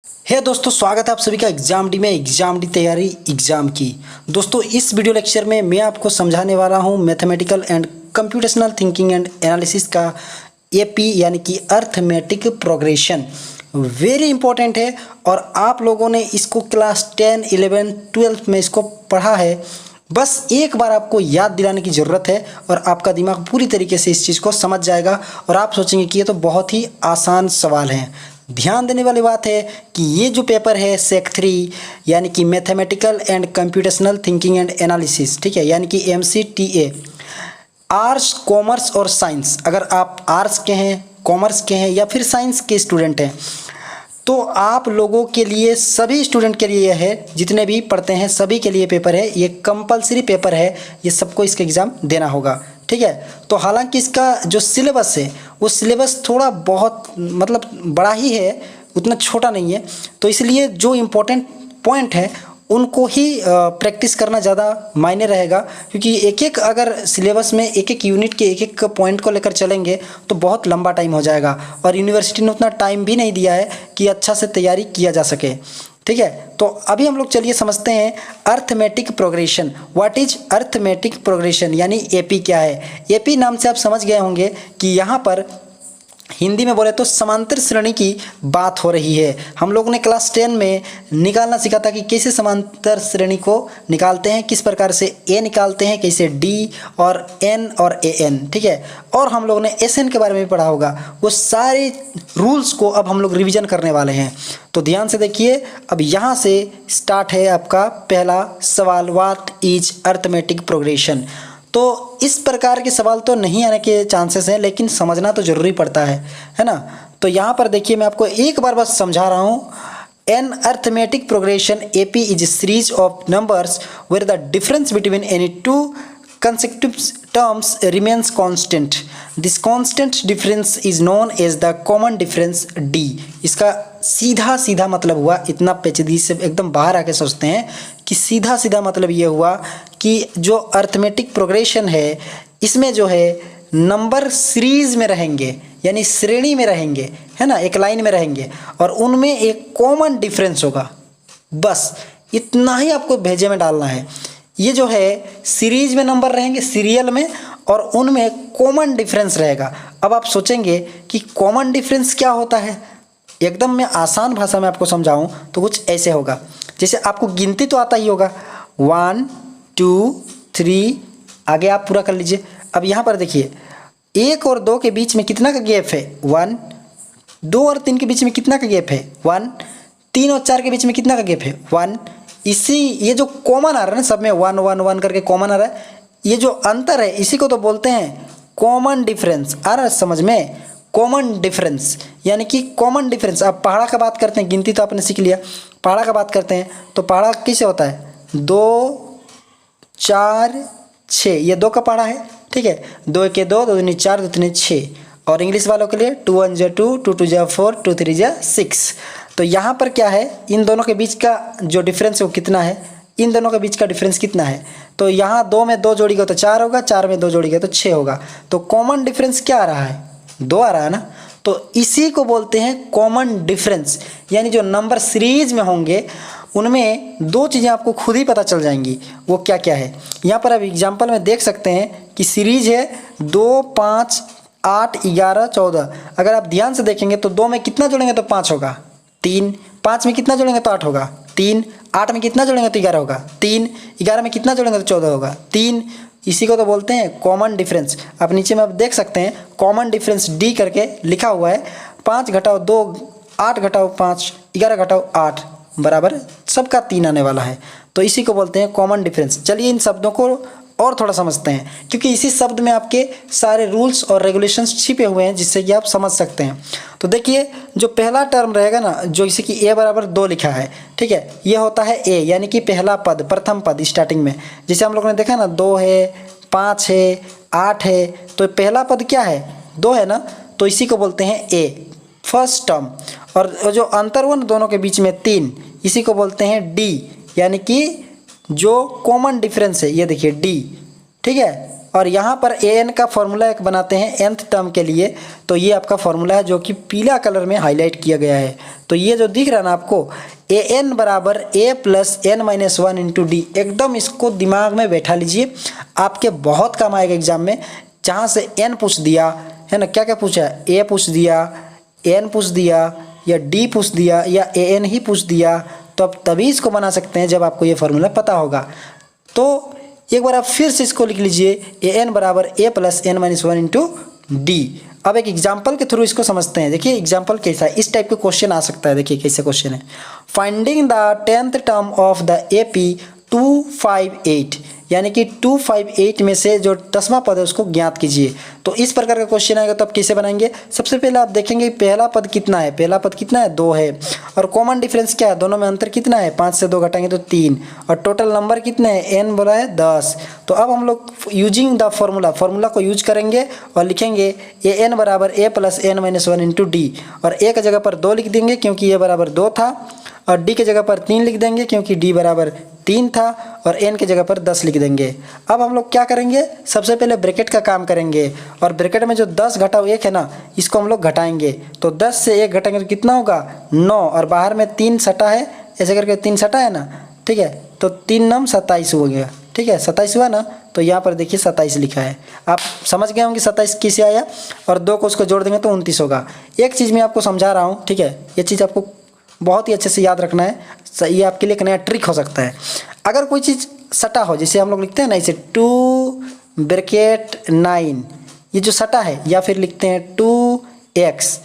दोस्तों, स्वागत है आप सभी का एग्जाम डी में। एग्जाम डी तैयारी एग्जाम की। दोस्तों, इस वीडियो लेक्चर में मैं आपको समझाने वाला हूं mathematical and computational thinking and analysis का एपी यानी कि अर्थमेटिक प्रोग्रेशन। वेरी इंपॉर्टेंट है और आप लोगों ने इसको क्लास 10, 11, 12 में इसको पढ़ा है। बस एक बार आपको याद दिलाने की ज़रूरत है और आपका दिमाग पूरी तरीके से इस चीज़ को समझ जाएगा और आप सोचेंगे कि ये तो बहुत ही आसान सवाल हैं। ध्यान देने वाली बात है कि ये जो पेपर है सेक 3 यानी कि mathematical and computational thinking and analysis, ठीक है, यानी कि MCTA, आर्ट्स, कॉमर्स और साइंस। अगर आप आर्ट्स के हैं, कॉमर्स के हैं या फिर साइंस के स्टूडेंट हैं तो आप लोगों के लिए, सभी स्टूडेंट के लिए है, जितने भी पढ़ते हैं सभी के लिए पेपर है। ये कंपलसरी पेपर है, ये सबको इसका एग्ज़ाम देना होगा, ठीक है। तो हालांकि इसका जो सिलेबस है वो सिलेबस थोड़ा बहुत मतलब बड़ा ही है, उतना छोटा नहीं है। तो इसलिए जो इम्पोर्टेंट पॉइंट है उनको ही प्रैक्टिस करना ज़्यादा मायने रहेगा, क्योंकि एक एक अगर सिलेबस में एक एक यूनिट के एक एक पॉइंट को लेकर चलेंगे तो बहुत लंबा टाइम हो जाएगा और यूनिवर्सिटी ने उतना टाइम भी नहीं दिया है कि अच्छा से तैयारी किया जा सके, ठीक है। तो अभी हम लोग चलिए समझते हैं arithmetic progression. What is arithmetic progression यानी एपी क्या है। एपी नाम से आप समझ गए होंगे कि यहाँ पर हिंदी में बोले तो समांतर श्रेणी की बात हो रही है। हम लोग ने क्लास 10 में निकालना सीखा था कि कैसे समांतर श्रेणी को निकालते हैं, किस प्रकार से ए निकालते हैं, कैसे डी और एन और ए एन, ठीक है। और हम लोग ने एस एन के बारे में भी पढ़ा होगा। वो सारे रूल्स को अब हम लोग रिवीजन करने वाले हैं। तो ध्यान से देखिए, अब यहाँ से स्टार्ट है आपका पहला सवाल, व्हाट इज अर्थमेटिक प्रोग्रेशन। तो इस प्रकार के सवाल तो नहीं आने के चांसेस हैं, लेकिन समझना तो ज़रूरी पड़ता है ना। तो यहाँ पर देखिए, मैं आपको एक बार बस समझा रहा हूँ। An arithmetic progression AP is series of numbers where the difference between any two consecutive terms remains constant. This constant difference is known as the common difference D. इसका सीधा सीधा मतलब हुआ, इतना पेचीदगी से एकदम बाहर आके सोचते हैं कि सीधा सीधा मतलब ये हुआ कि जो अर्थमेटिक प्रोग्रेशन है इसमें जो है नंबर सीरीज में रहेंगे यानी श्रेणी में रहेंगे, है ना, एक लाइन में रहेंगे और उनमें एक कॉमन डिफरेंस होगा। बस इतना ही आपको भेजे में डालना है। ये जो है सीरीज में नंबर रहेंगे, सीरियल में, और उनमें कॉमन डिफरेंस रहेगा। अब आप सोचेंगे कि कॉमन डिफरेंस क्या होता है। एकदम मैं आसान भाषा में आपको समझाऊं तो कुछ ऐसे होगा, जैसे आपको गिनती तो आता ही होगा, 1 2 3, आगे आप पूरा कर लीजिए। अब यहाँ पर देखिए, 1 और 2 के बीच में कितना का गैप है, 1। 2 और 3 के बीच में कितना का गैप है, 1। 3 और 4 के बीच में कितना का गैप है, 1। इसी ये जो कॉमन आ रहा है ना, सब में 1 1 1 करके कॉमन आ रहा है, ये जो अंतर है इसी को तो बोलते हैं कॉमन डिफरेंस। आ रहा है समझ में, कॉमन डिफरेंस यानी कि कॉमन डिफरेंस। अब पहाड़ा का बात करते हैं, गिनती तो आपने सीख लिया, पहाड़ा का बात करते हैं तो पहाड़ा किससे होता है, 2 4 6, ये 2 का पहाड़ा है, ठीक है। 2 के 2, 2 दूनी 4, 2 तीन 6। और इंग्लिश वालों के लिए 2 1 जा 2, 2 2 जा 4, 2 3 जा 6। तो यहाँ पर क्या है, इन दोनों के बीच का जो डिफरेंस है वो कितना है, इन दोनों के बीच का डिफरेंस कितना है। तो यहाँ 2 में 2 जोड़ेगा तो 4 होगा, 4 में 2 जोड़ेगा तो 6 होगा। तो कॉमन डिफरेंस क्या आ रहा है, 2 आ रहा है ना। तो इसी को बोलते हैं कॉमन डिफरेंस, यानी जो नंबर सीरीज में होंगे उनमें 2 चीज़ें आपको खुद ही पता चल जाएंगी, वो क्या क्या है। यहाँ पर आप एग्जाम्पल में देख सकते हैं कि सीरीज है 2 5 8 11 14। अगर आप ध्यान से देखेंगे तो 2 में कितना जोड़ेंगे तो 5 होगा, 3। 5 में कितना जोड़ेंगे तो 8 होगा, 3। 8 में कितना जोड़ेंगे तो 11 होगा, 3। 11 में कितना जोड़ेंगे तो 14 होगा, 3। इसी को तो बोलते हैं कॉमन डिफरेंस। आप नीचे में आप देख सकते हैं कॉमन डिफरेंस D करके लिखा हुआ है। 5 घटाओ 2 8 घटाओ 5 11 घटाओ 8 बराबर सबका 3 आने वाला है। तो इसी को बोलते हैं कॉमन डिफरेंस। चलिए इन शब्दों को और थोड़ा समझते हैं, क्योंकि इसी शब्द में आपके सारे रूल्स और रेगुलेशंस छिपे हुए हैं जिससे कि आप समझ सकते हैं। तो देखिए, जो पहला टर्म रहेगा ना, जो इसे कि a बराबर 2 लिखा है, ठीक है, ये होता है a यानी कि पहला पद, प्रथम पद स्टार्टिंग में। जैसे हम लोग ने देखा ना, 2 है, 5 है, 8 है, तो पहला पद क्या है, 2 है ना, तो इसी को बोलते हैं a, फर्स्ट टर्म। और जो अंतर हुआ ना दोनों के बीच में 3, इसी को बोलते हैं D, यानी कि जो कॉमन डिफरेंस है, ये देखिए D, ठीक है। और यहाँ पर ए एन का फॉर्मूला एक बनाते हैं nth टर्म के लिए। तो ये आपका फॉर्मूला है जो कि पीला कलर में हाईलाइट किया गया है। तो ये जो दिख रहा है ना आपको, ए एन बराबर A plus N minus one into D, एकदम इसको दिमाग में बैठा लीजिए, आपके बहुत काम आएगा एग्जाम में। जहाँ से एन पूछ दिया है ना, क्या क्या पूछा है, ए पूछ दिया, एन पूछ दिया, या डी पूछ दिया, या ए एन ही पूछ दिया, तो आप तभी इसको बना सकते हैं जब आपको ये फॉर्मूला पता होगा। तो एक बार आप फिर से इसको लिख लीजिए, ए एन बराबर A plus N minus one into D. अब एक एग्जाम्पल के थ्रू इसको समझते हैं। देखिए एग्जाम्पल कैसा है, इस टाइप के क्वेश्चन आ सकता है। देखिए कैसे क्वेश्चन है, finding the 10th term of the AP 258, यानी कि 258 में से जो 10वां पद है उसको ज्ञात कीजिए। तो इस प्रकार का क्वेश्चन आएगा तो आप कैसे बनाएंगे। सबसे पहले आप देखेंगे पहला पद कितना है, पहला पद कितना है, 2 है, और कॉमन डिफरेंस क्या है, दोनों में अंतर कितना है, 5 से 2 घटाएंगे तो 3, और टोटल नंबर कितने हैं, n बोला है 10। तो अब हम लोग यूजिंग द फॉर्मूला को यूज करेंगे और लिखेंगे ए एन बराबर A plus N minus one into D, और ए की जगह पर 2 लिख देंगे क्योंकि ए बराबर 2 था, और डी की जगह पर 3 लिख देंगे क्योंकि डी बराबर 3 था, और एन की जगह पर 10 लिख देंगे। अब हम लोग क्या करेंगे, सबसे पहले ब्रैकेट का काम करेंगे, और ब्रैकेट में जो 10 घटाओ 1 है ना, इसको हम लोग घटाएंगे। तो 10 से 1 घटाएंगे तो कितना होगा, 9, और बाहर में 3 सटा है, ऐसे करके 3 सटा है ना, ठीक है, तो 3 9 27 हो गया, ठीक है, 27 हुआ ना। तो यहाँ पर देखिए 27 लिखा है, आप समझ गए होंगे 27 कैसे आया, और 2 को उसको जोड़ देंगे तो 29 होगा। एक चीज़ मैं आपको समझा रहा हूँ, ठीक है, ये चीज़ आपको बहुत ही अच्छे से याद रखना है, ये आपके लिए एक नया ट्रिक हो सकता है। अगर कोई चीज़ सटा हो, जैसे हम लोग लिखते हैं ना इसे 2 ब्रैकेट 9, ये जो सटा है, या फिर लिखते हैं 2x,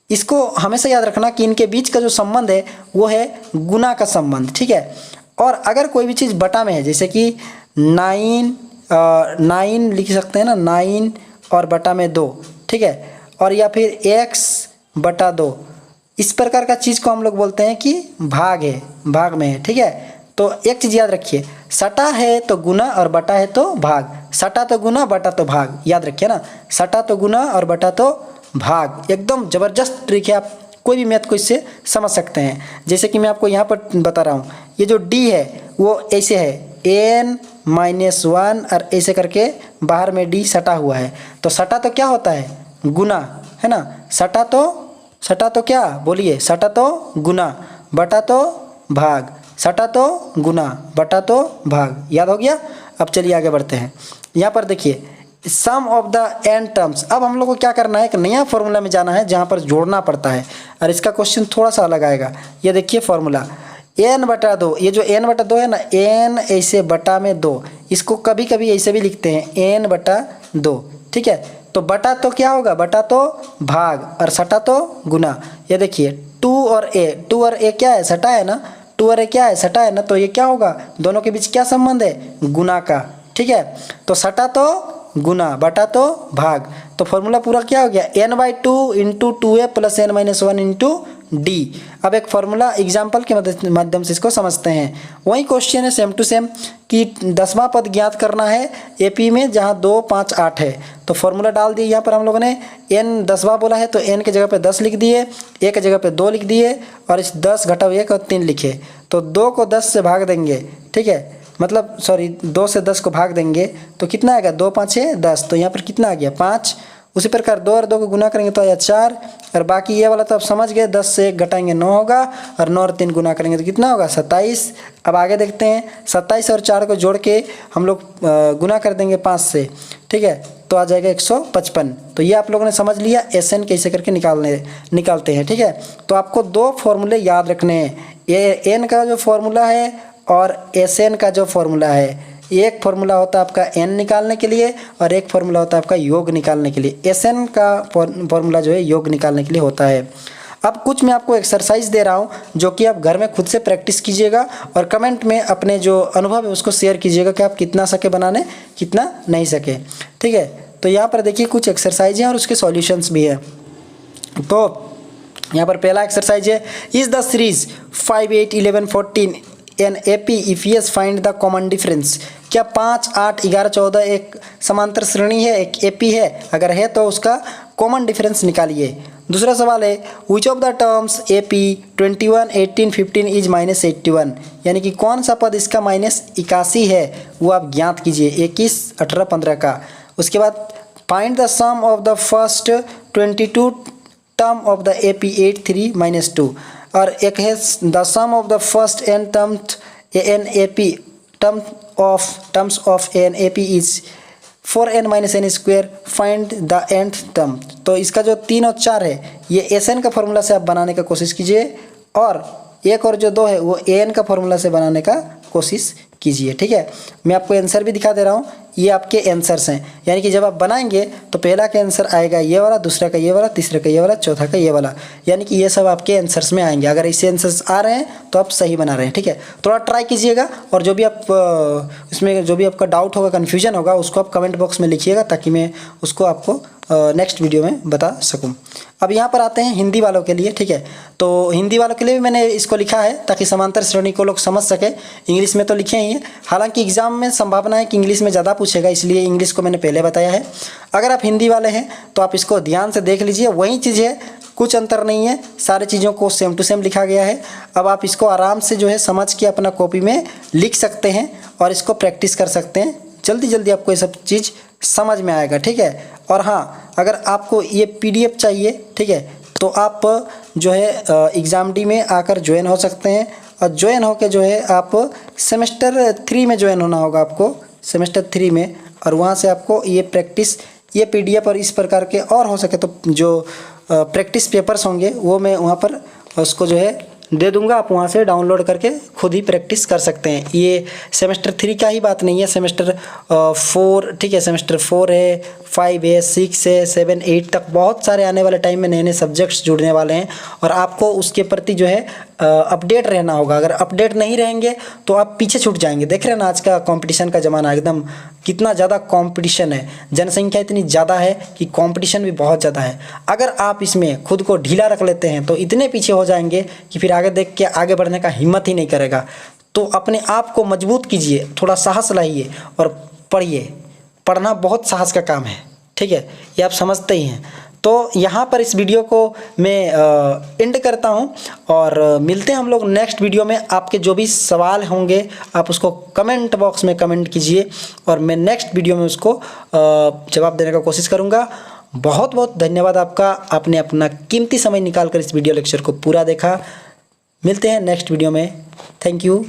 इसको हमेशा याद रखना कि इनके बीच का जो संबंध है वो है गुना का संबंध, ठीक है। और अगर कोई भी चीज़ बटा में है, जैसे कि 9 लिख सकते हैं ना, 9 और बटा में 2, ठीक है, और या फिर x बटा 2, इस प्रकार का चीज़ को हम लोग बोलते हैं कि भाग है, भाग में है, ठीक है। तो एक चीज़ याद रखिए, सटा है तो गुना और बटा है तो भाग, सटा तो गुना बटा तो भाग, याद रखिए ना, सटा तो गुना और बटा तो भाग। एकदम ज़बरदस्त ट्रिक है, आप कोई भी मैथ को इससे समझ सकते हैं। जैसे कि मैं आपको यहाँ पर बता रहा हूँ, ये जो डी है वो ऐसे है n माइनस 1, और ऐसे करके बाहर में डी सटा हुआ है। तो सटा तो क्या होता है, गुना, है ना, सटा तो क्या बोलिए, सटा तो गुना, बटा तो भाग, सटा तो गुना, बटा तो भाग, याद हो गया। अब चलिए आगे बढ़ते हैं। यहाँ पर देखिए सम ऑफ द n टर्म्स। अब हम लोग को क्या करना है, एक नया फॉर्मूला में जाना है जहाँ पर जोड़ना पड़ता है, और इसका क्वेश्चन थोड़ा सा अलग आएगा। ये देखिए फॉर्मूला n बटा 2, ये जो n बटा 2 है ना, n ऐसे बटा में 2, इसको कभी कभी ऐसे भी लिखते हैं n बटा 2, ठीक है। तो बटा तो क्या होगा, बटा तो भाग, और सटा तो गुना। ये देखिए 2 और a क्या है, सटा है ना, 2 और a क्या है, सटा है ना, तो ये क्या होगा, दोनों के बीच क्या संबंध है, गुना का, ठीक है। तो सटा तो गुना, बटा तो भाग, तो फॉर्मूला पूरा क्या हो गया, n/2 into 2a plus n minus 1 into D. अब एक फार्मूला एग्जाम्पल के माध्यम से इसको समझते हैं। वही क्वेश्चन है सेम टू सेम कि 10वां पद ज्ञात करना है एपी में, जहां 2 5 8 है। तो फॉर्मूला डाल दिए, यहाँ पर हम लोगों ने n 10वां बोला है तो n की जगह पे 10 लिख दिए, a की जगह पे 2 लिख दिए, और इस 10 घटाओ 1 और 3 लिखे। तो 2 को 10 से भाग देंगे, ठीक है, मतलब सॉरी 2 से 10 को भाग देंगे तो कितना आएगा, 2 5 6 10, तो यहाँ पर कितना आ गया 5। उसी प्रकार 2 और 2 को गुना करेंगे तो आया 4, और बाकी ये वाला तो आप समझ गए, 10 से 1 घटाएंगे 9 होगा, और 9 और 3 गुना करेंगे तो कितना होगा 27। अब आगे देखते हैं, 27 और 4 को जोड़ के हम लोग गुना कर देंगे 5 से, ठीक है, तो आ जाएगा 155। तो ये आप लोगों ने समझ लिया SN कैसे करके निकालते हैं, ठीक है। तो आपको 2 फॉर्मूले याद रखने हैं, ये n का जो फॉर्मूला है और SN का जो फॉर्मूला है। एक फार्मूला होता है आपका n निकालने के लिए, और एक फार्मूला होता है आपका योग निकालने के लिए। SN का फार्मूला जो है योग निकालने के लिए होता है। अब कुछ मैं आपको एक्सरसाइज दे रहा हूँ जो कि आप घर में खुद से प्रैक्टिस कीजिएगा, और कमेंट में अपने जो अनुभव है उसको शेयर कीजिएगा कि आप कितना सके बनाने, कितना नहीं सके, ठीक है। तो यहाँ पर देखिए कुछ एक्सरसाइज हैं और उसके सॉल्यूशंस भी हैं। तो यहाँ पर पहला एक्सरसाइज है, is the series 5 8 11 14 an AP if yes find the common difference. क्या 5 8 11 14 एक समांतर श्रेणी है, एक AP है, अगर है तो उसका कॉमन डिफरेंस निकालिए। दूसरा सवाल है which of the terms AP 21, 18, 15 is -81, यानी कि कौन सा पद इसका -81 है वो आप ज्ञात कीजिए, 21, 18, 15 का। उसके बाद find the sum of the first 22 term of the AP 83 -2, और एक है the sum of the first n terms ANAP terms of ANAP is 4n - n square, find the nth term. तो इसका जो 3 और 4 है ये SN का फॉर्मूला से आप बनाने का कोशिश कीजिए, और एक और जो 2 है वो AN का फॉर्मूला से बनाने का कोशिश कीजिए। ठीक है, मैं आपको आंसर भी दिखा दे रहा हूँ, ये आपके आंसर्स हैं, यानी कि जब आप बनाएंगे तो पहला का आंसर आएगा ये वाला, दूसरा का ये वाला, तीसरा का ये वाला, चौथा का ये वाला, यानी कि ये सब आपके आंसर्स में आएंगे। अगर इससे आंसर्स आ रहे हैं तो आप सही बना रहे हैं। ठीक है, थोड़ा ट्राई कीजिएगा, और जो भी आप इसमें जो भी आपका डाउट होगा, कन्फ्यूजन होगा, उसको आप कमेंट बॉक्स में लिखिएगा ताकि मैं उसको आपको नेक्स्ट वीडियो में बता सकूं। अब यहाँ पर आते हैं हिंदी वालों के लिए। ठीक है, तो हिंदी वालों के लिए भी मैंने इसको लिखा है ताकि समांतर श्रेणी को लोग समझ सके। इंग्लिश में तो लिखे ही हैं, हालांकि एग्जाम में संभावना है कि इंग्लिश में ज़्यादा पूछेगा, इसलिए इंग्लिश को मैंने पहले बताया है। अगर आप हिंदी वाले हैं तो आप इसको ध्यान से देख लीजिए, वही चीज़ है, कुछ अंतर नहीं है, सारी चीज़ों को सेम टू सेम लिखा गया है। अब आप इसको आराम से जो है समझ के अपना कॉपी में लिख सकते हैं और इसको प्रैक्टिस कर सकते हैं। जल्दी जल्दी आपको ये सब चीज़ समझ में आएगा। ठीक है, और हाँ, अगर आपको ये PDF चाहिए, ठीक है, तो आप जो है एग्ज़ाम डी में आकर ज्वाइन हो सकते हैं, और ज्वाइन होकर जो है आप सेमेस्टर 3 में ज्वाइन होना होगा आपको, सेमेस्टर 3 में, और वहाँ से आपको ये प्रैक्टिस, ये PDF और इस प्रकार के और हो सके तो जो प्रैक्टिस पेपर्स होंगे वो मैं वहाँ पर उसको जो है दे दूंगा, आप वहाँ से डाउनलोड करके खुद ही प्रैक्टिस कर सकते हैं। ये सेमेस्टर 3 का ही बात नहीं है, सेमेस्टर 4, ठीक है, सेमेस्टर 4 है, 5 है, 6 है, 7, 8 तक बहुत सारे आने वाले टाइम में नए नए सब्जेक्ट्स जुड़ने वाले हैं, और आपको उसके प्रति जो है अपडेट रहना होगा। अगर अपडेट नहीं रहेंगे तो आप पीछे छूट जाएंगे। देख रहे हैं ना आज का कंपटीशन का ज़माना, एकदम कितना ज़्यादा कंपटीशन है, जनसंख्या इतनी ज़्यादा है कि कंपटीशन भी बहुत ज़्यादा है। अगर आप इसमें खुद को ढीला रख लेते हैं तो इतने पीछे हो जाएंगे कि फिर आगे देख के आगे बढ़ने का हिम्मत ही नहीं करेगा। तो अपने आप को मजबूत कीजिए, थोड़ा साहस लाइए और पढ़िए। पढ़ना बहुत साहस का काम है, ठीक है, ये आप समझते ही हैं। तो यहाँ पर इस वीडियो को मैं एंड करता हूँ, और मिलते हैं हम लोग नेक्स्ट वीडियो में। आपके जो भी सवाल होंगे आप उसको कमेंट बॉक्स में कमेंट कीजिए, और मैं नेक्स्ट वीडियो में उसको जवाब देने का कोशिश करूँगा। बहुत बहुत धन्यवाद आपका, आपने अपना कीमती समय निकाल कर इस वीडियो लेक्चर को पूरा देखा। मिलते हैं नेक्स्ट वीडियो में। Thank you.